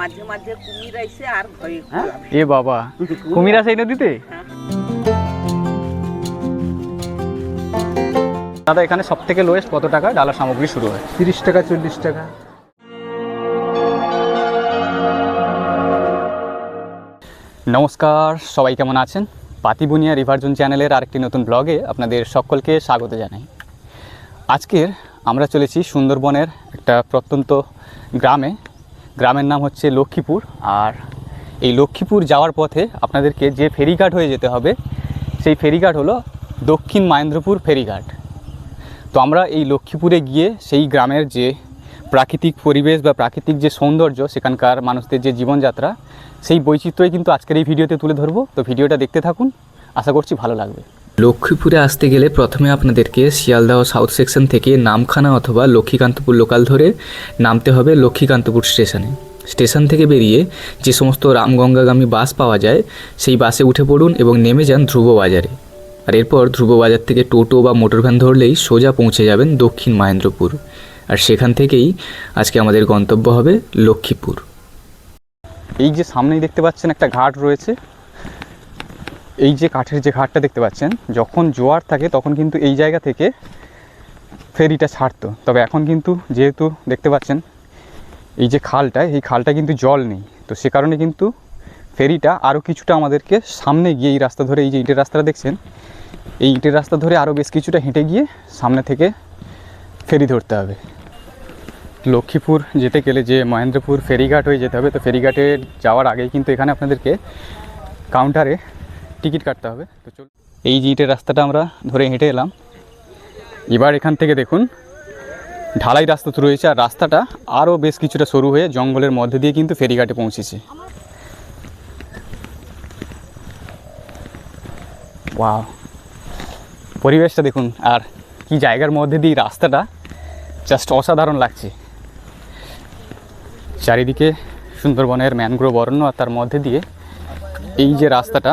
মাঝে মাঝে কুমির আইছে আর ভয়। এ বাবা, কুমির আছে এই নদীতে? দাদা এখানে সব থেকে লোয়েস্ট কত টাকা ডালা সামগ্রী শুরু হয়? 30 টাকা 40 টাকা। নমস্কার, সবাই কেমন আছেন? পাতিবুনিয়া রিভারজোন চ্যানেলের আরেকটি নতুন ব্লগে আপনাদের সকলকে স্বাগত জানাই। আজকের আমরা চলেছি সুন্দরবনের একটা প্রত্যন্ত গ্রামের নাম হচ্ছে লক্ষ্মীপুর। আর এই লক্ষ্মীপুর যাওয়ার পথে আপনাদেরকে যে ফেরিঘাট হয়ে যেতে হবে সেই ফেরিঘাট হলো দক্ষিণ মহেন্দ্রপুর ফেরিঘাট। তো আমরা এই লক্ষ্মীপুরে গিয়ে সেই গ্রামের যে প্রাকৃতিক পরিবেশ বা প্রাকৃতিক যে সৌন্দর্য, সেখানকার মানুষদের যে জীবনযাত্রা, সেই বৈচিত্র্যই কিন্তু আজকের এই ভিডিওতে তুলে ধরবো। তো ভিডিওটা দেখতে থাকুন, আশা করছি ভালো লাগবে। লক্ষ্মীপুরে আসতে গেলে প্রথমে আপনাদেরকে শিয়ালদহ সাউথ সেকশন থেকে নামখানা অথবা লক্ষ্মীকান্তপুর লোকাল ধরে নামতে হবে লক্ষ্মীকান্তপুর স্টেশনে। স্টেশন থেকে বেরিয়ে যে সমস্ত রামগঙ্গাগামী বাস পাওয়া যায় সেই বাসে উঠে পড়ুন এবং নেমে যান ধ্রুব বাজারে। আর এরপর ধ্রুব বাজার থেকে টোটো বা মোটর ভ্যান ধরলেই সোজা পৌঁছে যাবেন দক্ষিণ মহেন্দ্রপুর। আর সেখান থেকেই আজকে আমাদের গন্তব্য হবে লক্ষ্মীপুর। এই যে সামনেই দেখতে পাচ্ছেন একটা ঘাট রয়েছে, এই যে কাঠের যে ঘাটটা দেখতে পাচ্ছেন, যখন জোয়ার থাকে তখন কিন্তু এই জায়গা থেকে ফেরিটা ছাড়তো। তবে এখন কিন্তু যেহেতু দেখতে পাচ্ছেন এই যে খালটা, এই খালটা কিন্তু জল নেই, তো সে কারণে কিন্তু ফেরিটা আরও কিছুটা আমাদেরকে সামনে গিয়ে এই রাস্তা ধরে, এই যে ইটের রাস্তাটা দেখছেন, এই ইটের রাস্তা ধরে আরও বেশ কিছুটা হেঁটে গিয়ে সামনে থেকে ফেরি ধরতে হবে। লক্ষ্মীপুর যেতে গেলে যে মহেন্দ্রপুর ফেরিঘাট হয়ে যেতে হবে, তো ফেরিঘাটে যাওয়ার আগেই কিন্তু এখানে আপনাদেরকে কাউন্টারে টিকিট কাটতে হবে। তো চল, এই যে ইটের রাস্তাটা আমরা ধরে হেঁটে এলাম। এবার এখান থেকে দেখুন ঢালাই রাস্তা তো রয়েছে, আর রাস্তাটা আরও বেশ কিছুটা সরু হয়ে জঙ্গলের মধ্যে দিয়ে কিন্তু ফেরিঘাটে পৌঁছেছে। ওয়াও, পরিবেশটা দেখুন, আর কি জায়গার মধ্যে দিয়ে রাস্তাটা জাস্ট অসাধারণ লাগছে। চারিদিকে সুন্দরবনের ম্যানগ্রোভ অরণ্য, আর তার মধ্যে দিয়ে এই যে রাস্তাটা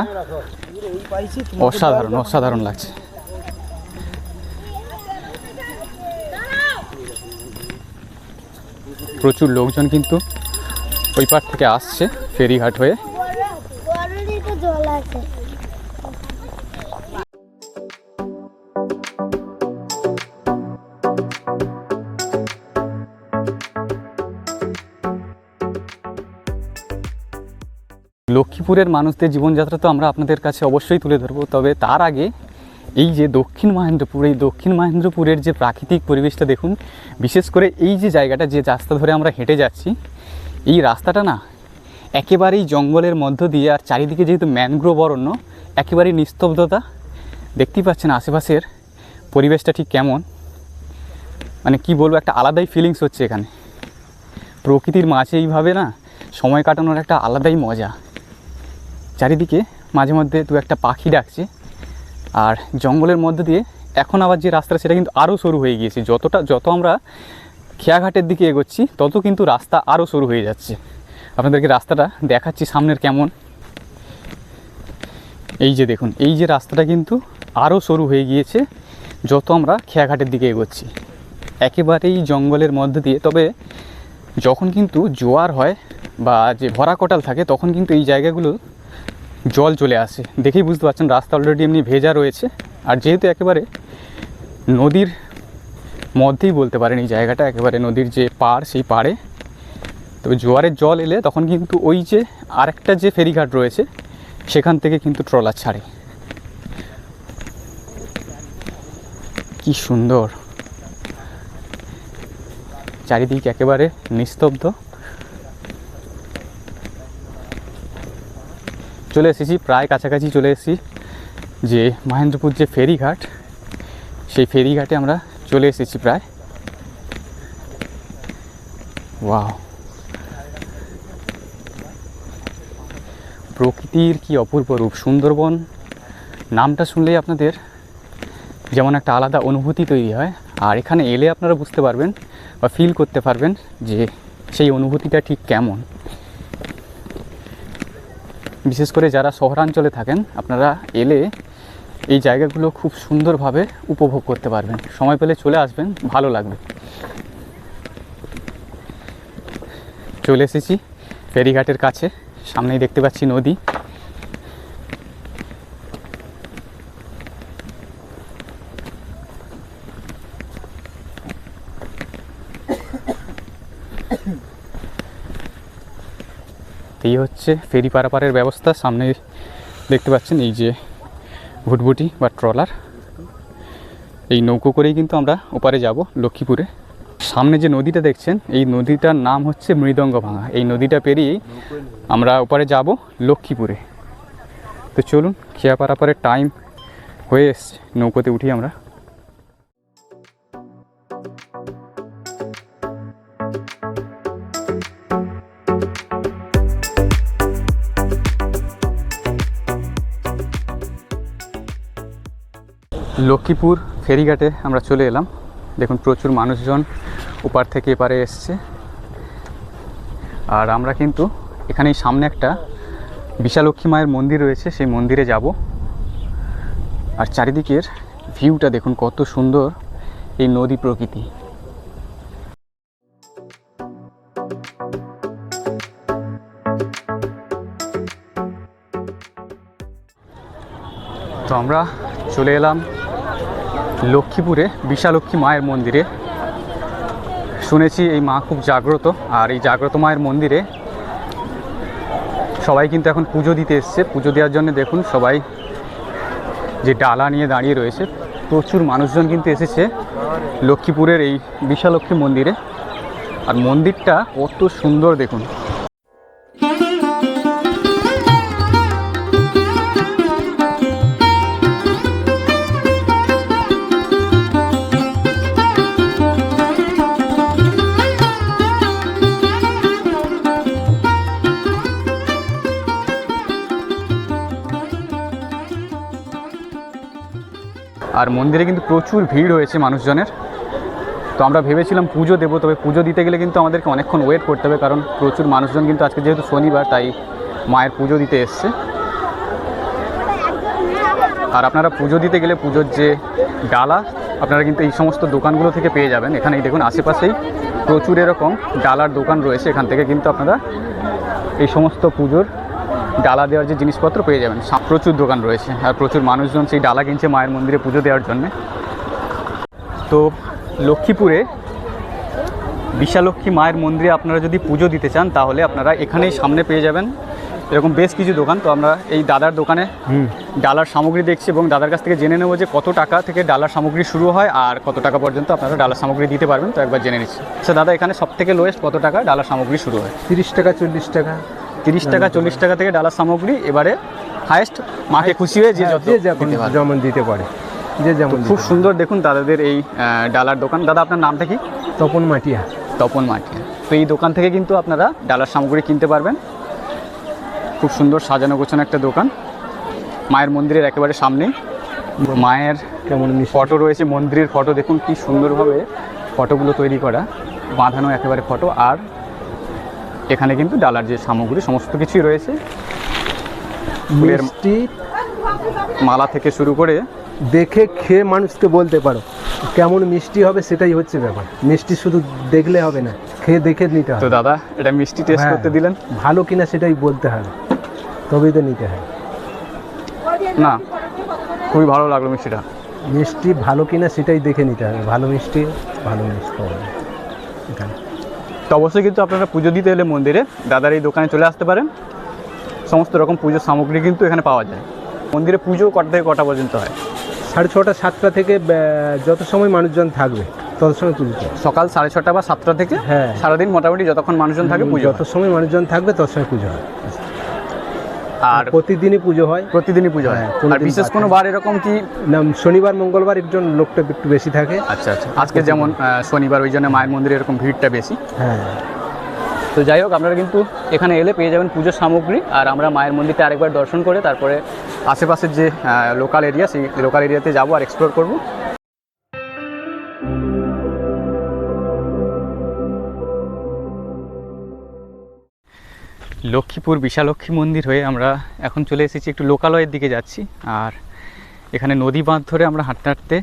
অসাধারণ অসাধারণ লাগছে। প্রচুর লোকজন কিন্তু ওই পার থেকে আসছে ফেরিঘাট হয়ে। লক্ষ্মীপুরের মানুষদের জীবনযাত্রা তো আমরা আপনাদের কাছে অবশ্যই তুলে ধরবো, তবে তার আগে এই যে দক্ষিণ মহেন্দ্রপুর, এই দক্ষিণ মহেন্দ্রপুরের যে প্রাকৃতিক পরিবেশটা দেখুন। বিশেষ করে এই যে জায়গাটা, যে রাস্তা ধরে আমরা হেঁটে যাচ্ছি, এই রাস্তাটা না একেবারেই জঙ্গলের মধ্য দিয়ে, আর চারিদিকে যেহেতু ম্যানগ্রোভ অরণ্য, একেবারেই নিস্তব্ধতা। দেখতেই পাচ্ছেন আশেপাশের পরিবেশটা ঠিক কেমন, মানে কি বলবো, একটা আলাদাই ফিলিংস হচ্ছে এখানে। প্রকৃতির মাঝে এইভাবে না সময় কাটানোর একটা আলাদাই মজা। চারিদিকে মাঝে মধ্যে দু একটা পাখি ডাকছে, আর জঙ্গলের মধ্যে দিয়ে এখন আবার যে রাস্তা, সেটা কিন্তু আরও সরু হয়ে গিয়েছে। যত আমরা খেয়াঘাটের দিকে এগোচ্ছি তত কিন্তু রাস্তা আরও সরু হয়ে যাচ্ছে। আপনাদেরকে রাস্তাটা দেখাচ্ছি সামনের কেমন। এই যে দেখুন, এই যে রাস্তাটা কিন্তু আরও সরু হয়ে গিয়েছে যত আমরা খেয়াঘাটের দিকে এগোচ্ছি, একেবারেই জঙ্গলের মধ্যে দিয়ে। তবে যখন কিন্তু জোয়ার হয় বা যে ভরা কটাল থাকে, তখন কিন্তু এই জায়গাগুলো জল চলে আসে। দেখেই বুঝতে পারছেন রাস্তা অলরেডি এমনি ভেজা রয়েছে। আর যেহেতু একেবারে নদীর মধ্যেই বলতে পারেন এই জায়গাটা, একেবারে নদীর যে পাড়, সেই পাড়ে, তবে জোয়ারের জল এলে তখন কিন্তু ওই যে আরেকটা যে ফেরিঘাট রয়েছে সেখান থেকে কিন্তু ট্রলার ছাড়ে। কি সুন্দর চারিদিক, একেবারে নিস্তব্ধ। চলে এসেছি, প্রায় কাছাকাছি চলে এসেছি যে মহেন্দ্রপুর যে ফেরিঘাট, সেই ফেরিঘাটে আমরা চলে এসেছি প্রায়। ওয়াও, প্রকৃতির কি অপূর্ব রূপ। সুন্দরবন নামটা শুনলেই আপনাদের যেমন একটা আলাদা অনুভূতি তৈরি হয়, আর এখানে এলে আপনারা বুঝতে পারবেন বা ফিল করতে পারবেন যে সেই অনুভূতিটা ঠিক কেমন। বিশেষ করে যারা শহরাঞ্চলে থাকেন, আপনারা এলে এই জায়গাগুলো খুব সুন্দরভাবে উপভোগ করতে পারবেন। সময় পেলে চলে আসবেন, ভালো লাগবে। চলে এসেছি ফেরিঘাটের কাছে, সামনেই দেখতে পাচ্ছি নদী। এই হচ্ছে ফেরি পারাপারের ব্যবস্থা। সামনে দেখতে পাচ্ছেন এই যে ভুটভুটি বা ট্রলার, এই নৌকো করেই কিন্তু আমরা ওপারে যাব লক্ষ্মীপুরে। সামনে যে নদীটা দেখছেন এই নদীটার নাম হচ্ছে মৃদঙ্গ ভাঙা। এই নদীটা পেরিয়েই আমরা ওপারে যাব লক্ষ্মীপুরে। তো চলুন, খেয়া পারাপারের টাইম হয়ে এসছে, নৌকোতে উঠি আমরা। লক্ষ্মীপুর ফেরিঘাটে আমরা চলে এলাম। দেখুন প্রচুর মানুষজন ওপার থেকে এপারে এসছে। আর আমরা কিন্তু এখানেই সামনে একটা বিশালক্ষী মায়ের মন্দির রয়েছে, সেই মন্দিরে যাব। আর চারিদিকের ভিউটা দেখুন কত সুন্দর, এই নদী প্রকৃতি। তো আমরা চলে এলাম লক্ষ্মীপুরে বিশালক্ষী মায়ের মন্দিরে। শুনেছি এই মা খুব জাগ্রত, আর এই জাগ্রত মায়ের মন্দিরে সবাই কিন্তু এখন পুজো দিতে এসছে। পুজো দেওয়ার জন্য দেখুন সবাই যে ডালা নিয়ে দাঁড়িয়ে রয়েছে। প্রচুর মানুষজন কিন্তু এসেছে লক্ষ্মীপুরের এই বিশালক্ষী মন্দিরে। আর মন্দিরটা কত সুন্দর দেখুন। আর মন্দিরে কিন্তু প্রচুর ভিড় হয়েছে মানুষজনের। তো আমরা ভেবেছিলাম পুজো দেবো, তবে পুজো দিতে গেলে কিন্তু আমাদেরকে অনেকক্ষণ ওয়েট করতে হবে, কারণ প্রচুর মানুষজন কিন্তু আজকে যেহেতু শনিবার তাই মায়ের পুজো দিতে এসছে। আর আপনারা পুজো দিতে গেলে পুজোর যে ডালা আপনারা কিন্তু এই সমস্ত দোকানগুলো থেকে পেয়ে যাবেন। এখানেই দেখুন আশেপাশেই প্রচুর এরকম ডালার দোকান রয়েছে, এখান থেকে কিন্তু আপনারা এই সমস্ত পুজোর ডালা দেওয়ার যে জিনিসপত্র পেয়ে যাবেন। প্রচুর দোকান রয়েছে আর প্রচুর মানুষজন সেই ডালা কিনছে মায়ের মন্দিরে পুজো দেওয়ার জন্যে। তো লক্ষ্মীপুরে বিশালক্ষী মায়ের মন্দিরে আপনারা যদি পুজো দিতে চান তাহলে আপনারা এখানেই সামনে পেয়ে যাবেন এরকম বেশ কিছু দোকান। তো আমরা এই দাদার দোকানে ডালার সামগ্রী দেখছি এবং দাদার কাছ থেকে জেনে নেবো যে কত টাকা থেকে ডালার সামগ্রী শুরু হয় আর কত টাকা পর্যন্ত আপনারা ডালার সামগ্রী দিতে পারবেন। তো একবার জেনে নিচ্ছি। আচ্ছা দাদা, এখানে সব থেকে লোয়েস্ট কত টাকা ডালার সামগ্রী শুরু হয়? 30 টাকা 40 টাকা। 30 টাকা 40 টাকা থেকে ডালার সামগ্রী। এবারে হায়েস্ট মাকে খুশি হয়ে যে যেমন দিতে পারে, যে যেমন। খুব সুন্দর দেখুন দাদাদের এই ডালার দোকান। দাদা আপনার নামটা কি? তপন মাটিয়া। তপন মাটিয়া। তো এই দোকান থেকে কিন্তু আপনারা ডালার সামগ্রী কিনতে পারবেন। খুব সুন্দর সাজানো গোছানো একটা দোকান, মায়ের মন্দিরের একেবারে সামনেই। মায়ের কেমন ফটো রয়েছে, মন্দিরের ফটো দেখুন কি সুন্দরভাবে ফটোগুলো তৈরি করা, বাঁধানো একেবারে ফটো। আর এখানে কিন্তু ডালার যে সামগ্রী সমস্ত কিছুই রয়েছে, ফুলের মালা থেকে শুরু করে। দেখে খেয়ে মানুষকে বলতে পারো কেমন মিষ্টি হবে, সেটাই হচ্ছে ব্যাপার। মিষ্টি শুধু দেখলে হবে না, খেয়ে দেখে নিতে হবে। তো দাদা এটা মিষ্টি টেস্ট করতে দিলেন, ভালো কিনা সেটাই বলতে হবে, তবেই তো নিতে হয়। না খুবই ভালো লাগলো মিষ্টিটা। মিষ্টি ভালো কিনা সেটাই দেখে নিতে হবে, ভালো মিষ্টি হবে এখানে। তো অবশ্যই কিন্তু আপনারা পুজো দিতে এলে মন্দিরে দাদার এই দোকানে চলে আসতে পারেন। সমস্ত রকম পুজোর সামগ্রী কিন্তু এখানে পাওয়া যায়। মন্দিরে পুজো কটা থেকে কটা পর্যন্ত হয়? 6:30 7টা থেকে যত সময় মানুষজন থাকবে তত সময় পুজো হয়। সকাল 6:30 বা 7টা থেকে হ্যাঁ, সারাদিন মোটামুটি যতক্ষণ মানুষজন থাকে পুজো। যত সময় মানুষজন থাকবে তত সময় পুজো হয়। আর প্রতিদিনই পুজো হয়। প্রতিদিনই পুজো হয়। আর বিশেষ কোনো বার এরকম কি? না, শনিবার মঙ্গলবার একজন লোকটা একটু বেশি থাকে। আচ্ছা আচ্ছা, আজকে যেমন শনিবার, ওই জন্য মায়ের মন্দিরে এরকম ভিড়টা বেশি। হ্যাঁ। তো যাই হোক, আপনারা কিন্তু এখানে এলে পেয়ে যাবেন পুজোর সামগ্রী। আর আমরা মায়ের মন্দিরটা আরেকবার দর্শন করে তারপরে আশেপাশের যে লোকাল এরিয়া, সেই লোকাল এরিয়াতে যাবো আর এক্সপ্লোর করব। লক্ষ্মীপুর বিশালক্ষী মন্দির হয়ে আমরা এখন চলে এসেছি একটু লোকালয়ের দিকে যাচ্ছি। আর এখানে নদী বাঁধ ধরে আমরা হাঁটতে হাঁটতে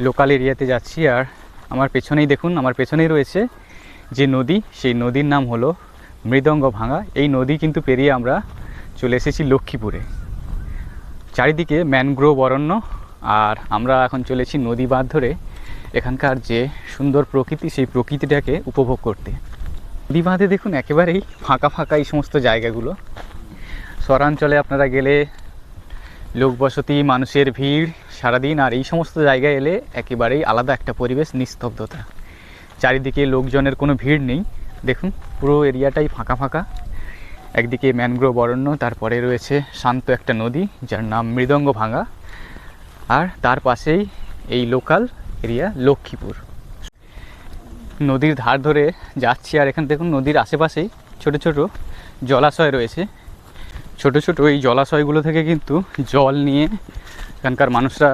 লোকাল এরিয়াতে যাচ্ছি। আর আমার পেছনেই দেখুন, আমার পেছনেই রয়েছে যে নদী, সেই নদীর নাম হলো মৃদঙ্গ ভাঙা এই নদী কিন্তু পেরিয়ে আমরা চলে এসেছি লক্ষ্মীপুরে। চারিদিকে ম্যানগ্রোভ অরণ্য, আর আমরা এখন চলেছি নদী বাঁধ ধরে এখানকার যে সুন্দর প্রকৃতি সেই প্রকৃতিটাকে উপভোগ করতে। নদী বাঁধে দেখুন একেবারেই ফাঁকা ফাঁকা এই সমস্ত জায়গাগুলো। শহরাঞ্চলে আপনারা গেলে লোকবসতি, মানুষের ভিড় সারাদিন, আর এই সমস্ত জায়গায় এলে একেবারেই আলাদা একটা পরিবেশ, নিস্তব্ধতা। চারিদিকে লোকজনের কোনো ভিড় নেই, দেখুন পুরো এরিয়াটাই ফাঁকা ফাঁকা। একদিকে ম্যানগ্রোভ অরণ্য, তারপরে রয়েছে শান্ত একটা নদী যার নাম মৃদঙ্গ ভাঙা, আর তার পাশেই এই লোকাল এরিয়া লক্ষ্মীপুর। নদীর ধার ধরে যাচ্ছি, আর এখানে দেখুন নদীর আশেপাশেই ছোট ছোট জলাশয় রয়েছে। ছোট ছোট এই জলাশয়গুলো থেকে কিন্তু জল নিয়ে এখানকার মানুষরা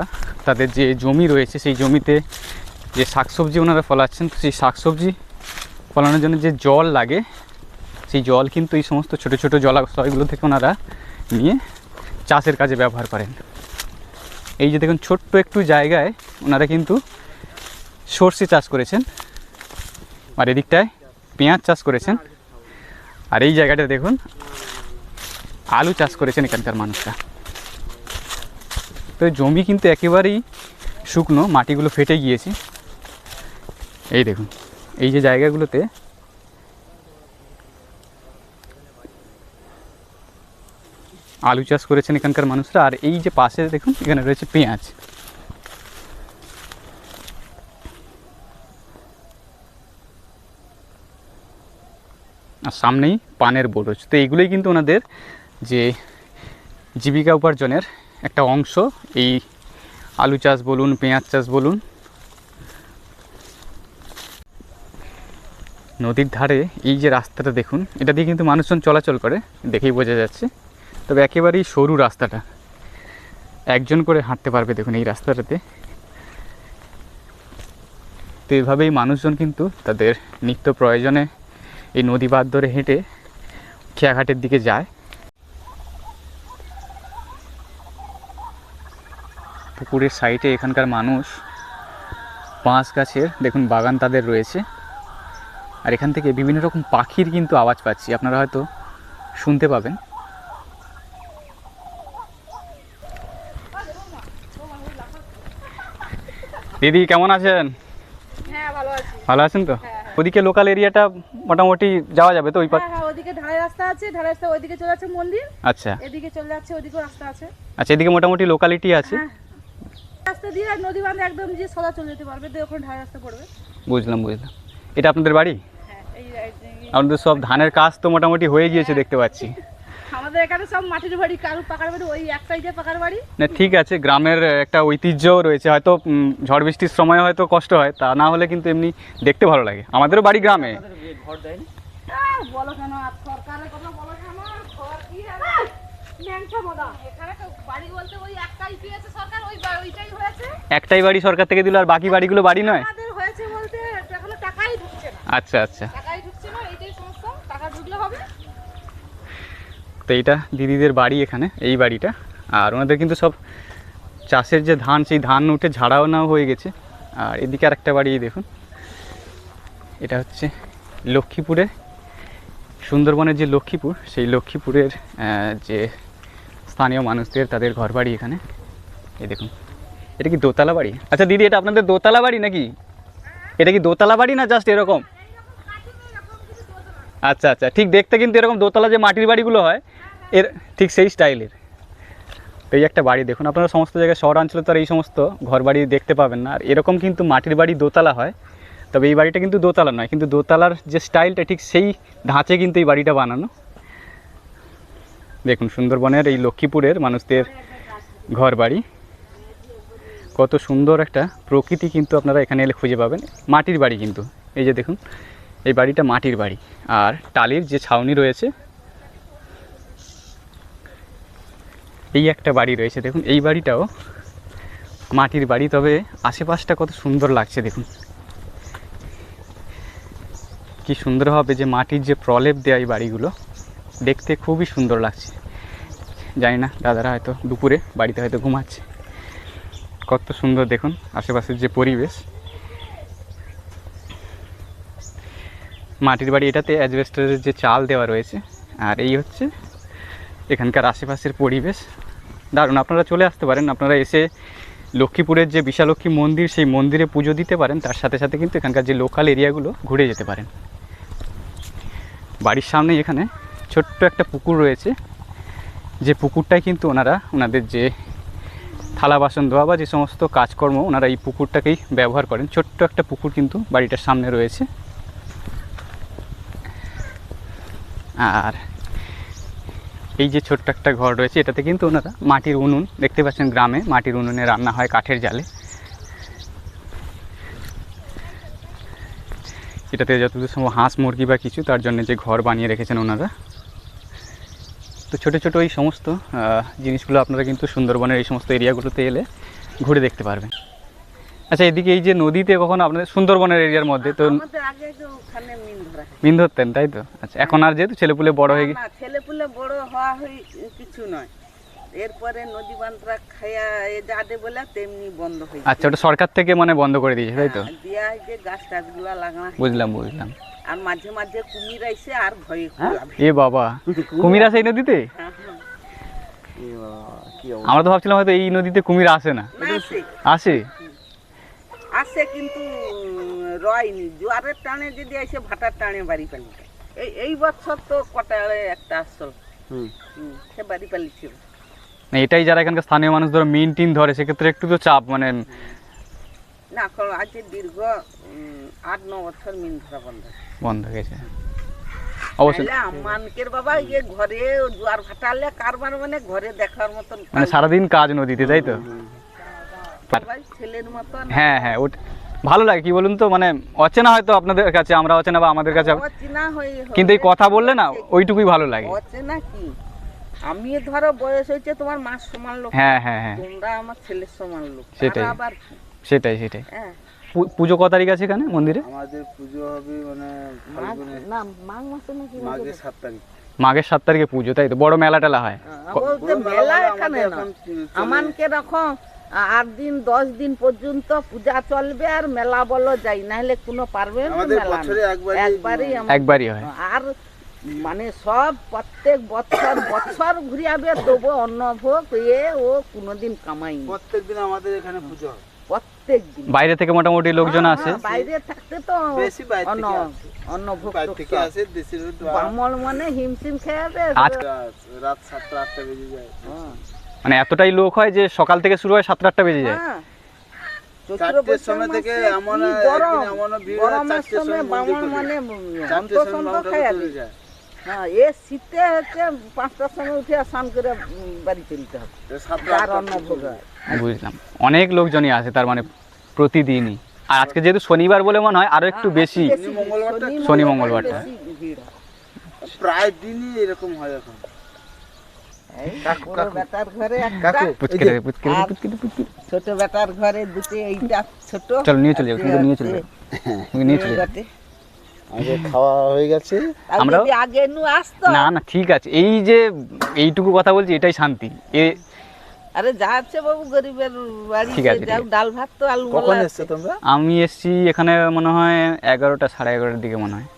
তাদের যে জমি রয়েছে সেই জমিতে যে শাকসবজি ওনারা ফলাচ্ছেন, তো সেই শাকসবজি ফলানোর জন্য যে জল লাগে সেই জল কিন্তু এই সমস্ত ছোট ছোট জলাশয়গুলো থেকে ওনারা নিয়ে চাষের কাজে ব্যবহার করেন। এই যে দেখুন ছোট্ট একটু জায়গায় ওনারা কিন্তু সর্ষে চাষ করেছেন, আর এদিকটায় পেঁয়াজ চাষ করেছেন, আর এই জায়গাটা দেখুন আলু চাষ করেছেন এখানকার মানুষরা। তো জমি কিন্তু একেবারেই শুকনো, মাটিগুলো ফেটে গিয়েছে। এই দেখুন এই যে জায়গাগুলোতে আলু চাষ করেছেন এখানকার মানুষরা, আর এই যে পাশে দেখুন এখানে রয়েছে পেঁয়াজ। আর সামনেই পানের বোর্ড রয়েছে। তো এইগুলোই কিন্তু ওনাদের যে জীবিকা উপার্জনের একটা অংশ, এই আলু চাষ বলুন, পেঁয়াজ চাষ বলুন। নদীর ধারে এই যে রাস্তাটা দেখুন, এটা দিয়ে কিন্তু মানুষজন চলাচল করে, দেখেই বোঝা যাচ্ছে। তবে একেবারেই সরু রাস্তাটা, একজন করে হাঁটতে পারবে দেখুন এই রাস্তাটাতে। তো এভাবেই মানুষজন কিন্তু তাদের নিত্য প্রয়োজনে এই নদী বাঁধ ধরে হেঁটে খেয়াঘাটের দিকে যায়। পুকুরের সাইডে এখানকার মানুষ বাঁশ গাছের দেখুন বাগান তাদের রয়েছে, আর এখান থেকে বিভিন্ন রকম পাখির কিন্তু আওয়াজ পাচ্ছি, আপনারা হয়তো শুনতে পাবেন। দিদি কেমন আছেন? হ্যাঁ ভালো আছি। ভালো আছেন তো? ওদিকে লোকাল এরিয়াটা মোটামুটি যাওয়া যাবে তো? ওই পাশ, হ্যাঁ ওদিকে ঢালাই রাস্তা আছে, ঢালাই রাস্তা ওইদিকে চলে যাচ্ছে মন্দির। আচ্ছা এদিকে চলে যাচ্ছে, ওইদিকেও রাস্তা আছে। আচ্ছা, এদিকে মোটামুটি লোকালিটি আছে। হ্যাঁ রাস্তা দিয়ে আর নদী বাঁধে একদম যে সোজা চলে যেতে পারবে, তো ওখানে ঢালাই রাস্তা পড়বে। বুঝলাম বুঝলাম। এটা আপনাদের বাড়ি? হ্যাঁ এই আপনাদের সব ধানের কাজ তো মোটামুটি হয়ে গিয়েছে দেখতে পাচ্ছি। আমাদের এখানে সব মাটির বাড়ি, কারু পাকার বাড়ি, ওই এক সাইডে পাকার বাড়ি। না ঠিক আছে, গ্রামের একটা ঐতিহ্যও রয়েছে, হয়তো ঝড় বৃষ্টির সময় হয়তো কষ্ট হয়, তা না হলে কিন্তু এমনি দেখতে ভালো লাগে। আমাদেরও বাড়ি গ্রামে। বলো কেন আর সরকারের কথা বলো কেন? ঘর কি হবে ম্যাংসা মদা, এখানে তো বাড়ি বলতে ওই একটাই দিয়েছে সরকার, ওইটাই হয়েছে। একটাই বাড়ি সরকার থেকে দিল, আর বাকি বাড়িগুলো বাড়ি নয়? আমাদের হয়েছে বলতে এখনো টাকাই ঢুকছে না। আচ্ছা আচ্ছা, টাকাই ঢুকছে না, এইটাই সমস্যা, টাকা ঢুকলে হবে। তো এইটা দিদিদের বাড়ি এখানে, এই বাড়িটা। আর ওনাদের কিন্তু সব চাষের যে ধান, সেই ধান উঠে ঝাড়াও নাও হয়ে গেছে। আর এদিকে আরেকটা বাড়ি দেখুন, এটা হচ্ছে লক্ষ্মীপুরে, সুন্দরবনের যে লক্ষ্মীপুর, সেই লক্ষ্মীপুরের যে স্থানীয় মানুষদের তাদের ঘর বাড়ি এখানে। এই দেখুন, এটা কি দোতলা বাড়ি? আচ্ছা দিদি, এটা আপনাদের দোতলা বাড়ি নাকি? এটা কি দোতলা বাড়ি না জাস্ট এরকম? আচ্ছা আচ্ছা, ঠিক দেখতে কিন্তু এরকম দোতলা যে মাটির বাড়িগুলো হয়, এর ঠিক সেই স্টাইলের। তো এই একটা বাড়ি দেখুন, আপনারা সমস্ত জায়গায় শহরাঞ্চলে তো আর এই সমস্ত ঘর বাড়ি দেখতে পাবেন না। আর এরকম কিন্তু মাটির বাড়ি দোতলা হয়, তবে এই বাড়িটা কিন্তু দোতলা নয়, কিন্তু দোতলার যে স্টাইলটা ঠিক সেই ধাঁচে কিন্তু এই বাড়িটা বানানো। দেখুন সুন্দরবনের এই লক্ষ্মীপুরের মানুষদের ঘর বাড়ি, কত সুন্দর একটা প্রকৃতি কিন্তু আপনারা এখানে এলে খুঁজে পাবেন। মাটির বাড়ি কিন্তু, এই যে দেখুন এই বাড়িটা মাটির বাড়ি, আর টালির যে ছাউনি রয়েছে। এই একটা বাড়ি রয়েছে দেখুন, এই বাড়িটাও মাটির বাড়ি, তবে আশেপাশটা কত সুন্দর লাগছে দেখুন, কি সুন্দরভাবে যে মাটির যে প্রলেপ দেওয়া এই বাড়িগুলো, দেখতে খুবই সুন্দর লাগছে। জানি না দাদারা হয়তো দুপুরে বাড়িতে হয়তো ঘুমাচ্ছে। কত সুন্দর দেখুন আশেপাশের যে পরিবেশ। মাটির বাড়ি, এটাতে অ্যাজবেস্টারের যে চাল দেওয়া রয়েছে। আর এই হচ্ছে এখানকার আশেপাশের পরিবেশ, দারুণ। আপনারা চলে আসতে পারেন, আপনারা এসে লক্ষ্মীপুরের যে বিশালক্ষী মন্দির, সেই মন্দিরে পুজো দিতে পারেন, তার সাথে সাথে কিন্তু এখানকার যে লোকাল এরিয়াগুলো ঘুরে যেতে পারেন। বাড়ির সামনে এখানে ছোট্ট একটা পুকুর রয়েছে, যে পুকুরটাই কিন্তু ওনাদের যে থালা বাসন ধোয়া বা যে সমস্ত কাজকর্ম ওনারা এই পুকুরটাকেই ব্যবহার করেন। ছোট্ট একটা পুকুর কিন্তু বাড়িটার সামনে রয়েছে। আর এই যে ছোট্ট একটা ঘর রয়েছে, এটাতে কিন্তু ওনারা মাটির উনুন, দেখতে পাচ্ছেন গ্রামে মাটির উনুনে রান্না হয় কাঠের জালে। এটাতে যতদূর সম্ভব হাঁস মুরগি বা কিছু, তার জন্য যে ঘর বানিয়ে রেখেছেন ওনারা। তো ছোটো ছোটো এই সমস্ত জিনিসগুলো আপনারা কিন্তু সুন্দরবনের এই সমস্ত এরিয়াগুলোতে এলে ঘুরে দেখতে পারবেন। আচ্ছা, এদিকে এই যে নদীতে কখনো আপনাদের সুন্দরবনের এরিয়ার মধ্যে তো আমাদের আগে যে ওখানে মিন ধরা হয়। মিন ধরতেন, তাই তো? আচ্ছা, এখন আর যেহেতু ছেলেপুলে বড় হয়ে গেছে, না ছেলেপুলে বড় হওয়া হই কিছু নয়, এরপরে নদী বান্ধরা খায়া এ যাদে বলে তেমনি বন্ধ হয়ে আচ্ছা, ওটা সরকার থেকে মানে বন্ধ করে দিয়েছে, তাই তো? দিয়া হয় যে গাছ টাছগুলা লাগানো হয়। বুঝলাম। আর মাঝে মাঝে কুমির আইসে আর ভয়ে এ বাবা, কুমির আসে এই নদীতে? আমরা তো ভাবছিলাম হয়তো এই নদীতে কুমির আসে না। আসে আসে কিন্তু রয়নি, জোয়ারের টানে যদি আইসে ভাটার টানে বাড়ি পালি। এই বছর তো কটালে একটা আসল সে বাড়ি পালিছিল। না, এটাই যারা এখানকার স্থানীয় মানুষ ধরো মিন টিন ধরে, সেক্ষেত্রে একটু তো চাপ, মানে না এখন আজ দীর্ঘ 8-9 বছর মিন ধরা বন্ধ হয়ে গেছে। অবশ্যই আমানকের বাবা ইয়ে ঘরে জোয়ার ভাটালে কারবার মানে ঘরে দেখার মতন, মানে সারাদিন কাজ নদীতে, তাই তো? ছেলের মতন। হ্যাঁ, ওটা ভালো লাগে। কি বলুন তো, মানে অচেনা হয়তো আপনাদের কাছে, আমরা অচেনা বা আমাদের কাছে, অচেনা কিন্তু এই কথা বললে না ওইটুকুই ভালো লাগে। অচেনা কি, আমি ধরো বয়স হয়েছে তোমার মাস সমান লোক, হ্যাঁ, তোমরা আমার ছেলের সমান লোক, সেটাই। আবার সেটাই। হ্যাঁ। পুজো ক তারিখ আছে এখানে মন্দিরে? আমাদের পুজো হবে মানে না মাঘ মাসে নাকি মাঘের 7 তারিখ। মাঘের 7 তারিখে পুজো, তাই তো? বড় মেলা টেলা হয়? বলতে মেলা এখানে না, আমানকে রাখো 8 দিন 10 দিন পর্যন্ত পূজা চলবে আর মেলা বলো যাই, না হলে কোনো পারবে না। আমাদের মেলা বছরে একবারই হয়। আর মানে সব প্রত্যেক বছর ঘুরিয়াবে, তবু অন্নভোগ ও কোনোদিন কামাই না। প্রত্যেকদিন আমাদের এখানে পুজো হয়। প্রত্যেকদিন বাইরে থেকে মোটামুটি লোকজন আসে। বাইরে থাকতে তো বেশি বাইরে থেকে আসে। অন্নভোগ বাইরে থেকে আসে, দেশের বামল মানে হিমশিম খেয়াবে। রাত 7-8টা বেজে যায়। মানে এতটাই লোক হয় যে সকাল থেকে শুরু হয়, 7-8টা বেজে যায়। 4টের সময় থেকে এমন ভিড় হয়, 4টের সময় বামল মানে 4টের সময় চলে যায়। হ্যাঁ, এ শীতে হচ্ছে 5টার সময় উঠে স্নান করে বাড়ি চলতে হবে, আর অন্নভোগ হয়। বুঝলাম, অনেক লোকজনই আসে তার মানে প্রতিদিনই। আর আজকে যেহেতু শনিবার বলে মনে হয় আরো একটু বেশি, শনি মঙ্গলবারটা ভিড় হয়। প্রায় দিনই এরকম হয় এখন। বড় বেটার ঘরে একটা, ছোট বেটার ঘরে দুটো, এইটা ছোট। চলো নিয়ে চলে যাও, নিয়ে চলে যাও। আগে খাওয়া হয়ে গেছে, আমরা আগে নু আসতো না ঠিক আছে, এই যে এইটুকু কথা বলছি এটাই শান্তি। আরে যা আছে বাবু গরিবের বাড়ি, ঠিক আছে, যাও ডাল ভাত তো আলু কখন মালা এসছো তোমরা? আমি এসছি এখানে মনে হয় 11টা 11:30 দিকে মনে হয়।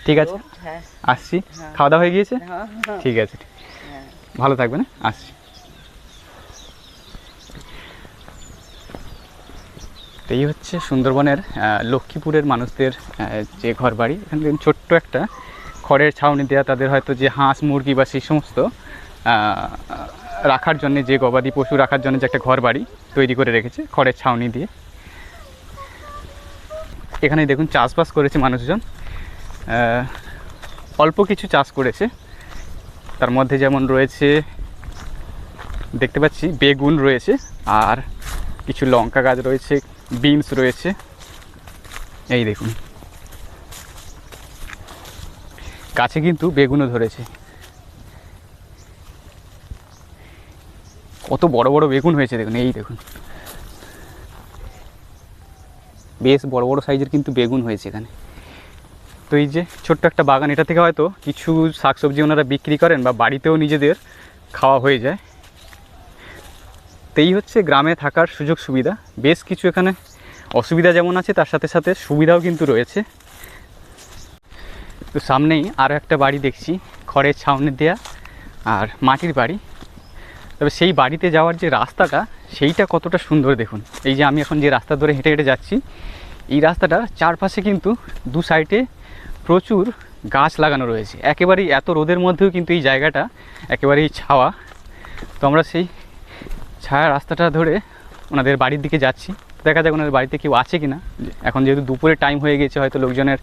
ঠিক আছে, হ্যাঁ আসছি। খাওয়া দাওয়া হয়ে গিয়েছে? হ্যাঁ, ঠিক আছে, ভালো থাকবেন, আসছি। এই হচ্ছে সুন্দরবনের লক্ষ্মীপুরের মানুষদের যে ঘর বাড়ি। এখানে ছোট্ট একটা খড়ের ছাউনি দেওয়া, তাদের হয়তো যে হাঁস মুরগি বা সেই সমস্ত রাখার জন্য, যে গবাদি পশু রাখার জন্য যে একটা ঘর বাড়ি তৈরি করে রেখেছে খড়ের ছাউনি দিয়ে। এখানে দেখুন চাষবাস করেছে মানুষজন, অল্প কিছু চাষ করেছে। তার মধ্যে যেমন রয়েছে দেখতে পাচ্ছি বেগুন রয়েছে, আর কিছু লঙ্কা গাছ রয়েছে, বিনস রয়েছে। এই দেখুন গাছে কিন্তু বেগুনও ধরেছে। কত বড় বড় বেগুন হয়েছে দেখুন, এই দেখুন বেশ বড় বড় সাইজের কিন্তু বেগুন হয়েছে এখানে। তো এই যে ছোট্ট একটা বাগান, এটা থেকে হয়তো কিছু শাকসবজি ওনারা বিক্রি করেন বা বাড়িতেও নিজেদের খাওয়া হয়ে যায়। তো এই হচ্ছে গ্রামে থাকার সুযোগ সুবিধা। বেশ কিছু এখানে অসুবিধা যেমন আছে তার সাথে সাথে সুবিধাও কিন্তু রয়েছে। তো সামনেই আরও একটা বাড়ি দেখছি, খড়ের ছাউনি দেয়া আর মাটির বাড়ি। তবে সেই বাড়িতে যাওয়ার যে রাস্তাটা সেইটা কতটা সুন্দর দেখুন। এই যে আমি এখন যে রাস্তা ধরে হেঁটে হেঁটে যাচ্ছি, এই রাস্তাটার চারপাশে কিন্তু দু সাইডে প্রচুর গাছ লাগানো রয়েছে। একেবারেই এত রোদের মধ্যেও কিন্তু এই জায়গাটা একেবারেই ছাওয়া। তো আমরা সেই ছায়া রাস্তাটা ধরে ওনাদের বাড়ির দিকে যাচ্ছি। দেখা যাক ওনাদের বাড়িতে কেউ আছে কি না। এখন যেহেতু দুপুরের টাইম হয়ে গেছে, হয়তো লোকজনের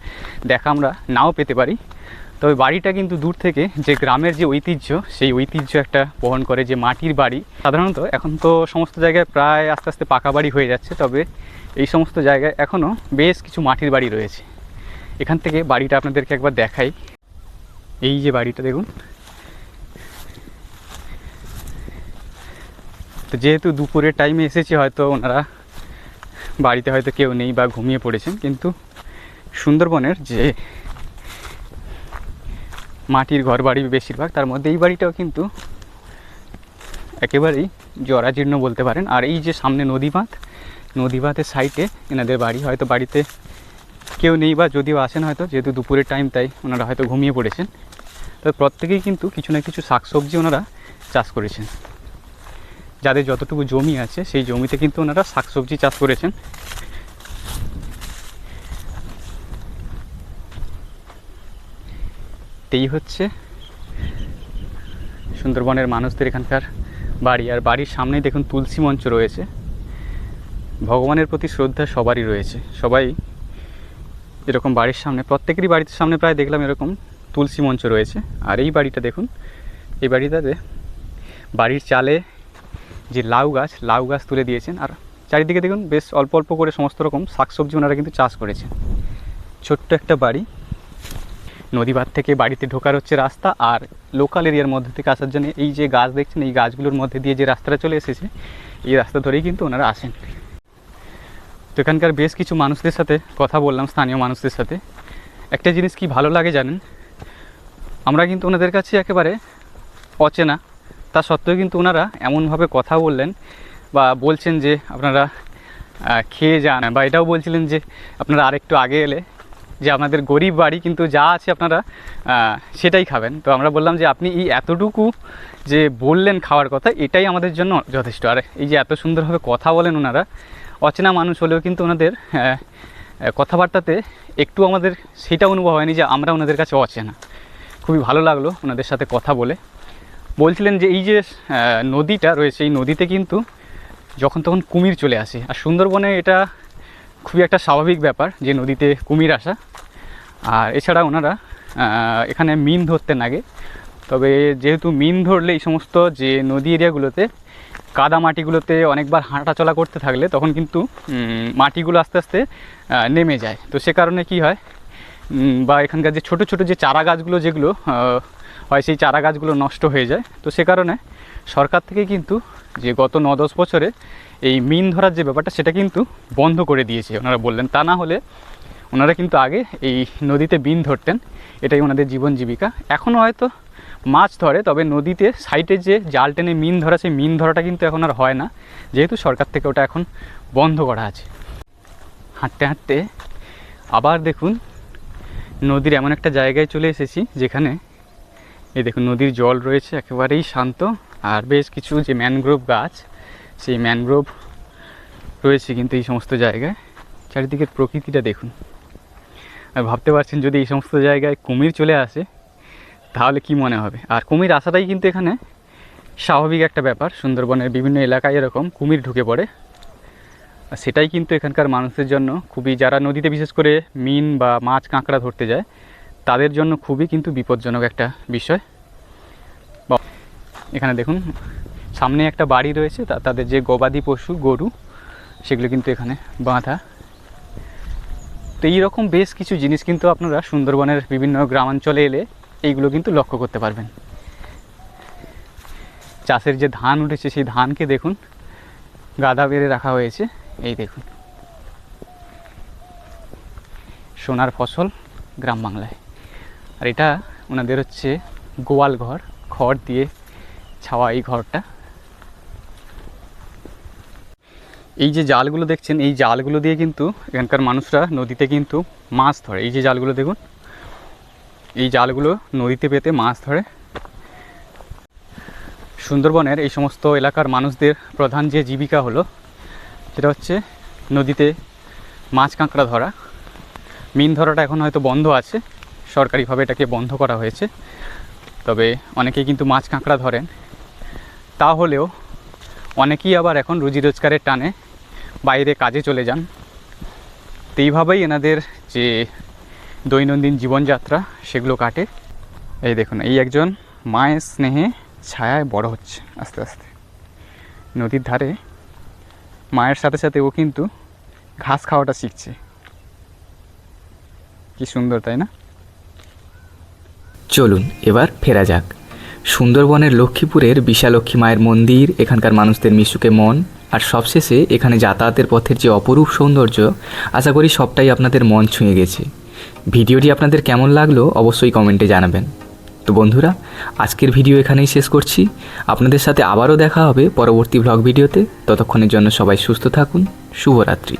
দেখা আমরা নাও পেতে পারি। তবে বাড়িটা কিন্তু দূর থেকে যে গ্রামের যে ঐতিহ্য, সেই ঐতিহ্য একটা বহন করে, যে মাটির বাড়ি। সাধারণত এখন তো সমস্ত জায়গায় প্রায় আস্তে আস্তে পাকা বাড়ি হয়ে যাচ্ছে, তবে এই সমস্ত জায়গায় এখনও বেশ কিছু মাটির বাড়ি রয়েছে। এখান থেকে বাড়িটা আপনাদেরকে একবার দেখাই। এই যে বাড়িটা দেখুন। তো যেহেতু দুপুরের টাইমে এসেছি, হয়তো ওনারা বাড়িতে হয়তো কেউ নেই বা ঘুমিয়ে পড়েছেন, কিন্তু সুন্দরবনের যে মাটির ঘর বাড়ি বেশিরভাগ, তার মধ্যে এই বাড়িটাও কিন্তু একেবারেই জরাজীর্ণ বলতে পারেন। আর এই যে সামনে নদী বাঁধের সাইডে এনাদের বাড়ি। হয়তো বাড়িতে কেউ নেই বা যদিও আসেন হয়তো, যেহেতু দুপুরের টাইম তাই ওনারা হয়তো ঘুমিয়ে পড়েছেন। তবে প্রত্যেকেই কিন্তু কিছু না কিছু শাকসবজি ওনারা চাষ করেছেন। যাদের যতটুকু জমি আছে সেই জমিতে কিন্তু ওনারা শাকসবজি চাষ করেছেন। এই হচ্ছে সুন্দরবনের মানুষদের এখানকার বাড়ি। আর বাড়ির সামনেই দেখুন তুলসী মঞ্চ রয়েছে। ভগবানের প্রতি শ্রদ্ধা সবারই রয়েছে। সবাই এরকম বাড়ির সামনে, প্রত্যেকেরই বাড়ির সামনে প্রায় দেখলাম এরকম তুলসী মঞ্চ রয়েছে। আর এই বাড়িটা দেখুন, এই বাড়িটাতে বাড়ির চালে যে লাউ গাছ তুলে দিয়েছেন। আর চারিদিকে দেখুন বেশ অল্প অল্প করে সমস্ত রকম শাকসবজি ওনারা কিন্তু চাষ করেছেন। ছোট্ট একটা বাড়ি, নদীবাঁধ থেকে বাড়িতে ঢোকার হচ্ছে রাস্তা। আর লোকাল এরিয়ার মধ্যে থেকে আসার জন্য এই যে গাছ দেখছেন, এই গাছগুলোর মধ্যে দিয়ে যে রাস্তাটা চলে এসেছে, এই রাস্তা ধরেই কিন্তু ওনারা আসেন। তো এখানকার বেশ কিছু মানুষদের সাথে কথা বললাম, স্থানীয় মানুষদের সাথে। একটা জিনিস কি ভালো লাগে জানেন, আমরা কিন্তু ওনাদের কাছে একেবারে অচেনা, তা সত্ত্বেও কিন্তু ওনারা এমনভাবে কথা বললেন বা বলছেন যে আপনারা খেয়ে যান, বা এটাও বলছিলেন যে আপনারা আরেকটু আগে এলে যে আপনাদের গরিব বাড়ি, কিন্তু যা আছে আপনারা সেটাই খাবেন। তো আমরা বললাম যে আপনি এই এতটুকু যে বললেন খাওয়ার কথা, এটাই আমাদের জন্য যথেষ্ট। আর এই যে এত সুন্দরভাবে কথা বলেন ওনারা, অচেনা মানুষ হলেও কিন্তু ওনাদের কথাবার্তাতে একটু আমাদের সেটা অনুভব হয়নি যে আমরা ওনাদের কাছে অচেনা। খুবই ভালো লাগলো ওনাদের সাথে কথা বলে। বলছিলেন যে এই যে নদীটা রয়েছে, এই নদীতে কিন্তু যখন তখন কুমির চলে আসে। আর সুন্দরবনে এটা খুবই একটা স্বাভাবিক ব্যাপার যে নদীতে কুমির আসা। আর এছাড়া ওনারা এখানে মিন ধরতে লাগে। তবে যেহেতু মিন ধরলে এই সমস্ত যে নদী এরিয়াগুলোতে কাদা মাটিগুলোতে অনেকবার হাঁটা চলা করতে থাকলে তখন কিন্তু মাটিগুলো আস্তে আস্তে নেমে যায়। তো সে কারণে কি হয়, বা এখানকার যে ছোট ছোট যে চারা গাছগুলো যেগুলো হয়, সেই চারা গাছগুলো নষ্ট হয়ে যায়। তো সে কারণে সরকার থেকে কিন্তু যে গত 9-10 বছরে এই মিন ধরার যে ব্যাপারটা সেটা কিন্তু বন্ধ করে দিয়েছে ওনারা বললেন। তা না হলে ওনারা কিন্তু আগে এই নদীতে মিন ধরতেন, এটাই ওনাদের জীবন জীবিকা। এখনও হয়তো মাছ ধরে, তবে নদীতে সাইডে যে জাল টেনে মিন ধরা, সেই মিন ধরাটা কিন্তু এখন আর হয় না, যেহেতু সরকার থেকে ওটা এখন বন্ধ করা আছে। হাঁটতে হাঁটতে আবার দেখুন নদীর এমন একটা জায়গায় চলে এসেছি যেখানে এই দেখুন নদীর জল রয়েছে একেবারেই শান্ত। আর বেশ কিছু যে ম্যানগ্রোভ গাছ, সেই ম্যানগ্রোভ রয়েছে কিন্তু এই সমস্ত জায়গায়। চারিদিকের প্রকৃতিটা দেখুন। আর ভাবতে পারছেন যদি এই সমস্ত জায়গায় কুমির চলে আসে তাহলে কি মনে হবে। আর কুমির আসাটাই কিন্তু এখানে স্বাভাবিক একটা ব্যাপার। সুন্দরবনের বিভিন্ন এলাকায় এরকম কুমির ঢুকে পড়ে। আর সেটাই কিন্তু এখানকার মানুষের জন্য খুবই, যারা নদীতে বিশেষ করে মিন বা মাছ কাঁকড়া ধরতে যায় তাদের জন্য খুবই কিন্তু বিপজ্জনক একটা বিষয়। এখানে দেখুন সামনে একটা বাড়ি রয়েছে, তাদের যে গবাদি পশু গরু সেগুলো কিন্তু এখানে বাঁধা। তো এইরকম বেশ কিছু জিনিস কিন্তু আপনারা সুন্দরবনের বিভিন্ন গ্রামাঞ্চলে এলে এইগুলো কিন্তু লক্ষ্য করতে পারবেন। চাষের যে ধান উঠেছে সেই ধানকে দেখুন গাদা বেড়ে রাখা হয়েছে। এই দেখুন সোনার ফসল গ্রাম বাংলায়। আর এটা ওনাদের হচ্ছে গোয়াল ঘর, খড় দিয়ে ছাওয়া এই ঘরটা। এই যে জালগুলো দেখছেন, এই জালগুলো দিয়ে কিন্তু এখানকার মানুষরা নদীতে কিন্তু মাছ ধরে। এই যে জালগুলো দেখুন, এই জালগুলো নদীতে পেতে মাছ ধরে। সুন্দরবনের এই সমস্ত এলাকার মানুষদের প্রধান যে জীবিকা হলো সেটা হচ্ছে নদীতে মাছ কাঁকড়া ধরা। মিন ধরাটা এখন হয়তো বন্ধ আছে, সরকারিভাবে এটাকে বন্ধ করা হয়েছে, তবে অনেকেই কিন্তু মাছ কাঁকড়া ধরেন। তাহলেও অনেকেই আবার এখন রুজি রোজগারের টানে বাইরে কাজে চলে যান। তো এইভাবেই এনাদের যে দৈনন্দিন জীবনযাত্রা সেগুলো কাটে। এই দেখুন, এই একজন মায়ের স্নেহে ছায়ায় বড় হচ্ছে আস্তে আস্তে নদীর ধারে। মায়ের সাথে সাথে ও কিন্তু ঘাস খাওয়াটা শিখছে। কি সুন্দর, তাই না? চলুন এবার ফেরা যাক। সুন্দরবনের লক্ষ্মীপুরের বিশালক্ষী মায়ের মন্দির, এখানকার মানুষদের মিশুকে মন, আর সবশেষে এখানে যাতায়াতের পথের যে অপরূপ সৌন্দর্য, আশা করি সবটাই আপনাদের মন ছুঁয়ে গেছে। ভিডিওটি আপনাদের কেমন লাগলো অবশ্যই কমেন্টে জানাবেন। তো বন্ধুরা, আজকের ভিডিও এখানেই শেষ করছি। আপনাদের সাথে আবারও দেখা হবে পরবর্তী ব্লগ ভিডিওতে। ততক্ষণের জন্য সবাই সুস্থ থাকুন। শুভরাত্রি।